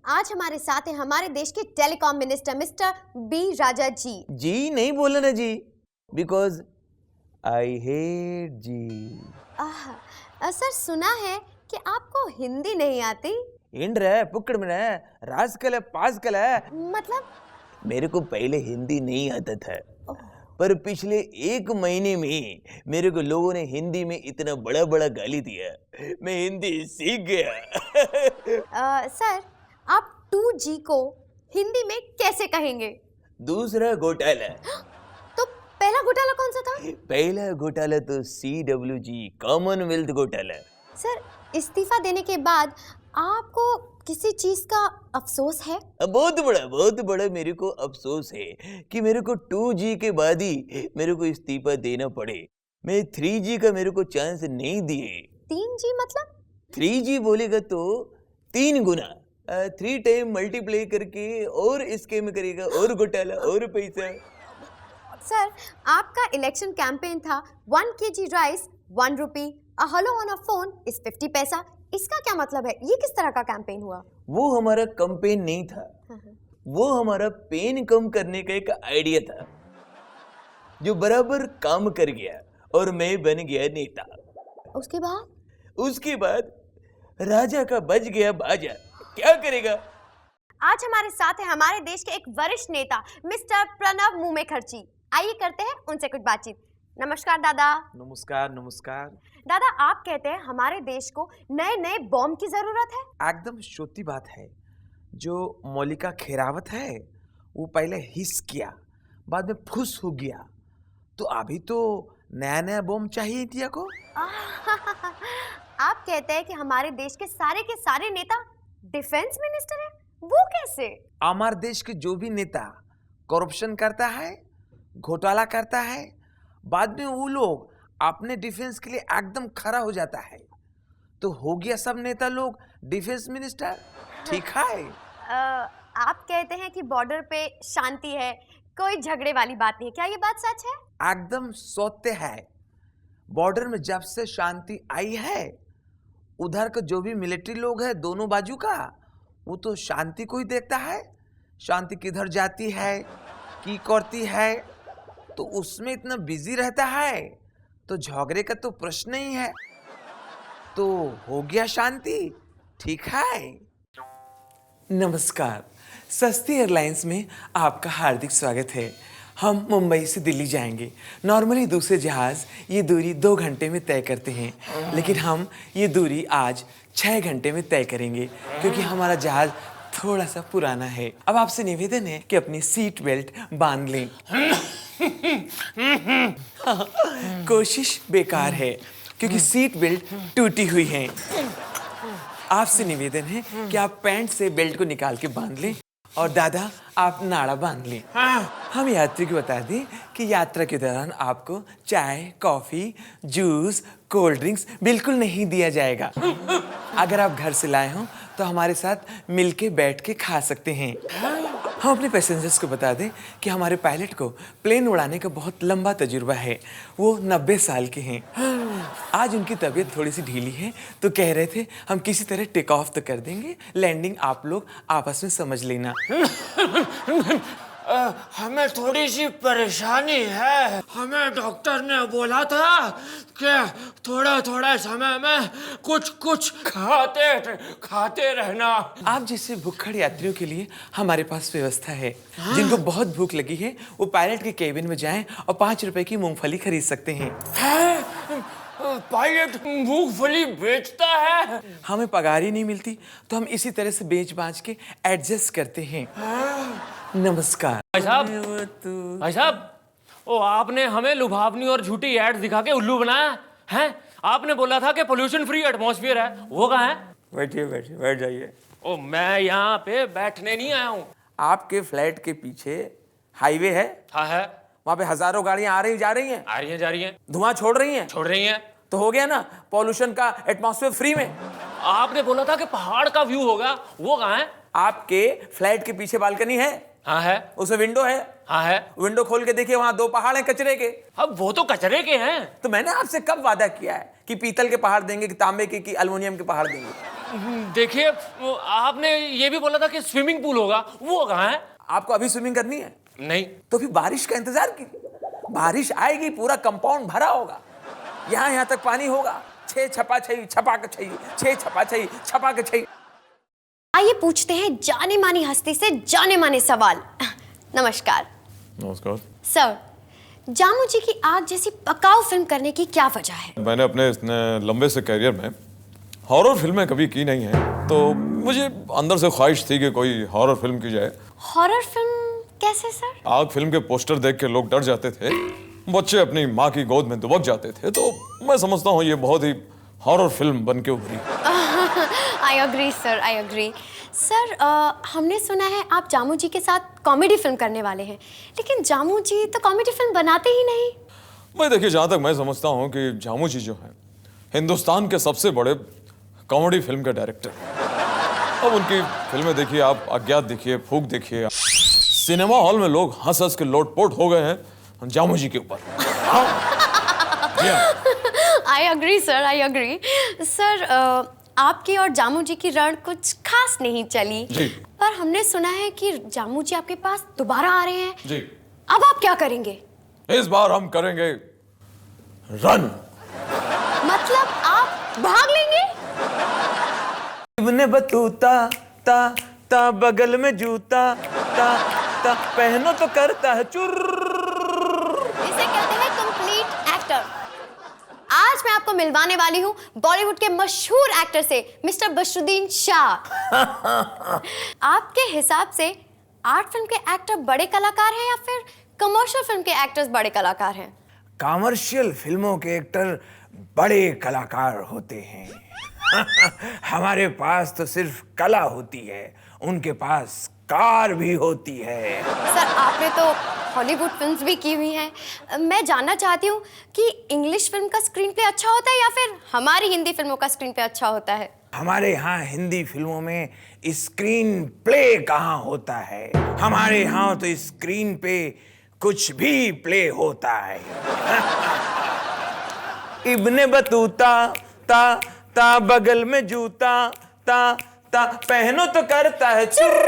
आज हमारे साथ हैं हमारे देश के telecom minister mister B Raja ji. जी नहीं बोला ना जी, because I hate G. Sir सुना है कि आपको हिंदी नहीं आती। इंड्र पुक्कड़ में रास्कल पास्कल है। मतलब मेरे को पहले हिंदी नहीं आता था, ओह, पर पिछले 1 महीने में मेरे को लोगों ने हिंदी में इतना बड़ा बड़ा गाली दिया, मैं हिंदी सीख गया। सर आप 2G को हिंदी में कैसे कहेंगे? दूसरा घोटाला। तो पहला घोटाला कौन सा था? पहला घोटाला तो CWG कॉमनवेल्थ घोटाला। सर इस्तीफा देने के बाद आपको किसी चीज का अफसोस है? बहुत बड़ा मेरे को अफसोस है कि मेरे को 2G के बाद ही मेरे को इस्तीफा देना पड़े। मैं 3G का मेरे को चांस नहीं दिए। 3G मतलब? 3G बोलेगा तो 3 गुना 3 टाइम मल्टीप्लाई करके और स्कैम करेगा और घोटाला और पैसा। सर आपका इलेक्शन कैंपेन था 1 kg rice 1 rupee, a hello on a phone is 50 पैसा। इसका क्या मतलब है? ये किस तरह का कैंपेन हुआ? वो हमारा कैंपेन नहीं था, वो हमारा पेन कम करने का एक आइडिया था जो बराबर काम कर गया और मैं बन गया नेता। उसके बाद राजा का बज गया बाजा, क्या करेगा? आज हमारे साथ है हमारे देश के एक वरिष्ठ नेता मिस्टर प्रणव मुमेखर्ची। आइए करते हैं उनसे कुछ बातचीत। नमस्कार दादा। नमस्कार नमस्कार। दादा आप कहते हैं हमारे देश को नए नए बॉम्ब की जरूरत है। एकदम सच्ची बात है। जो मौलिका खेरावत है वो पहले हिस किया, बाद में फुस हो गया, तो अभी तो नया नया बॉम्ब चाहिए इंडिया को। आप कहते हैं कि हमारे देश के सारे नेता डिफेंस मिनिस्टर है, वो कैसे? हमारे देश के जो भी नेता करप्शन करता है, घोटाला करता है, बाद में वो लोग अपने डिफेंस के लिए एकदम खड़ा हो जाता है, तो हो गया सब नेता लोग डिफेंस मिनिस्टर। ठीक है। आप कहते हैं कि बॉर्डर पे शांति है, कोई झगड़े वाली बात नहीं है, क्या ये बात सच है? एकदम सत्य है। बॉर्डर में जब से शांति आई है, उधर का जो भी मिलिट्री लोग है दोनों बाजू का, वो तो शांति को ही देखता है। शांति किधर जाती है, की करती है, तो उसमें इतना बिजी रहता है, तो झगड़े का तो प्रश्न ही है। तो हो गया शांति। ठीक है। नमस्कार, सस्ती एयरलाइंस में आपका हार्दिक स्वागत है। हम मुंबई से दिल्ली जाएंगे। नॉर्मली दूसरे जहाज़ ये दूरी 2 घंटे में तय करते हैं, लेकिन हम ये दूरी आज 6 घंटे में तय करेंगे, क्योंकि हमारा जहाज़ थोड़ा सा पुराना है। अब आपसे निवेदन है कि अपनी सीट बेल्ट बांध लें। कोशिश बेकार है, क्योंकि सीट बेल्ट टूटी हुई है। आपसे निवेदन है कि आप पैंट से बेल्ट को निकाल के बांध लें, और दादा आप नाड़ा बांध लें। हम यात्री को बता दें कि यात्रा के दौरान आपको चाय, कॉफी, जूस, कोल्ड ड्रिंक्स बिल्कुल नहीं दिया जाएगा। अगर आप घर से लाए हों तो हमारे साथ मिलके बैठ के खा सकते हैं। हम अपने पैसेंजर्स को बता दें कि हमारे पायलट को प्लेन उड़ाने का बहुत लंबा तजुर्बा है। वो 90 साल के हैं। आज उनकी तबीयत थोड़ी सी ढीली है, तो कह रहे थे हम किसी तरह टेक ऑफ तो कर देंगे, लैंडिंग आप लोग आपस में समझ लेना। हमें थोड़ी सी परेशानी है। हमें डॉक्टर ने बोला था कि थोड़ा थोड़ा समय में कुछ कुछ खाते रहना। आप जैसे भूखड़ यात्रियों के लिए हमारे पास व्यवस्था है। जिनको बहुत भूख लगी है वो पायलट के केबिन में जाएं और 5 रुपए की मूंगफली खरीद सकते हैं। पायलट मूंगफली बेचता है? हमें पगार ही नहीं मिलती, तो हम इसी तरह से बेच बाच के एडजस्ट करते हैं। नमस्कार भाई साहब, ओ आपने हमें लुभावनी और झूठी एड दिखा के उल्लू बनाया है। आपने बोला था कि पोल्यूशन फ्री एटमॉस्फेयर है, वो कहाँ है? बैठिए बैठिए, बैठ जाइए। ओ मैं यहाँ पे बैठने नहीं आया हूँ। आपके फ्लैट के पीछे हाईवे है? हाँ है। वहाँ पे हजारों गाड़ियाँ आ रही जा रही हैं। आ रही हैं, जा रही हैं। धुआं छोड़ रही हैं? छोड़ रही हैं। तो हो गया ना पॉल्यूशन का एटमॉस्फेयर फ्री में। आपने बोला था कि पहाड़ का व्यू होगा, वो कहाँ है? आपके फ्लैट के पीछे बालकनी है? हाँ है। उसमें विंडो है? हाँ है। विंडो खोल के देखिए, वहाँ 2 पहाड़ हैं कचरे के। अब वो तो कचरे के हैं। तो मैंने आपसे कब वादा किया है कि पीतल के पहाड़ देंगे, कि तांबे के, कि एल्युमिनियम के पहाड़ देंगे? देखिए, आपने ये भी बोला था कि स्विमिंग पूल होगा, वो कहाँ है? आपको अभी स्विमिंग करनी है? नहीं। तो फिर बारिश का इंतजार कीजिए। बारिश आएगी, पूरा कंपाउंड भरा होगा, यहाँ तक पानी होगा। छः छपा छई छपा के छई, छः छपा छई छपा के छई। आइए पूछते हैं जाने मानी हस्ती से जाने माने सवाल। नमस्कार। नमस्कार। सर, जामू जी की आग जैसी पकाऊ फिल्म करने की क्या वजह है? मैंने अपने इतने लंबे से करियर में हॉरर फिल्में कभी की नहीं है, तो मुझे अंदर से ख्वाहिश थी कि कोई हॉरर फिल्म की जाए। हॉरर फिल्म कैसे सर? आग फिल्म के पोस्टर देख के लोग डर जाते थे, बच्चे अपनी माँ की गोद में दुबक जाते थे, तो मैं समझता हूँ ये बहुत ही हॉरर फिल्म बन के उभरी। I agree sir, I agree. Sir, हमने सुना है आप जामू जी के साथ कॉमेडी फिल्म करने वाले हैं, लेकिन जामू जी तो कॉमेडी फिल्म बनाते ही नहीं। मैं देखिए, जहाँ तक मैं समझता हूँ कि जामू जी जो हैं हिंदुस्तान के सबसे बड़े कॉमेडी फिल्म के डायरेक्टर हैं। अब उनकी फिल्में देखिए आप, अज्ञात देखिए, फूक देखिए, सिनेमा हॉल में लोग हंस हंस के लोटपोट हो गए हैं जामू जी के ऊपर। I agree sir, I agree. Sir, आपकी और जामू जी की रण कुछ खास नहीं चली जी। पर हमने सुना है कि जामू जी आपके पास दोबारा आ रहे हैं जी। अब आप क्या करेंगे? इस बार हम करेंगे रन। मतलब आप भाग लेंगे? इब्ने बतूता ता ता बगल में जूता ता ता पहनो तो करता है चुर्र। इसे कहते हैं कंप्लीट एक्टर। आज मैं आपको मिलवाने वाली हूँ बॉलीवुड के मशहूर एक्टर से, मिस्टर बशरुद्दीन शाह। आपके हिसाब से आर्ट फिल्म के एक्टर बड़े कलाकार हैं या फिर कमर्शियल फिल्म के एक्टर्स बड़े कलाकार हैं? कमर्शियल फिल्मों के एक्टर बड़े कलाकार होते हैं। हमारे पास तो सिर्फ कला होती है, उनके पास कार भी होती है। सर, आपने तो हॉलीवुड फिल्म्स भी की हुई हैं। मैं जानना चाहती हूँ कि इंग्लिश फिल्म का स्क्रीन प्ले अच्छा होता है या फिर हमारी हिंदी फिल्मों का स्क्रीन प्ले अच्छा होता है? हमारे यहाँ हिंदी फिल्मों में स्क्रीन प्ले कहाँ होता है, हमारे यहाँ तो स्क्रीन पे कुछ भी प्ले होता है। इब्ने बतूता ता ता बगल में जूता ता ता पहनो तो करता है चुर्र।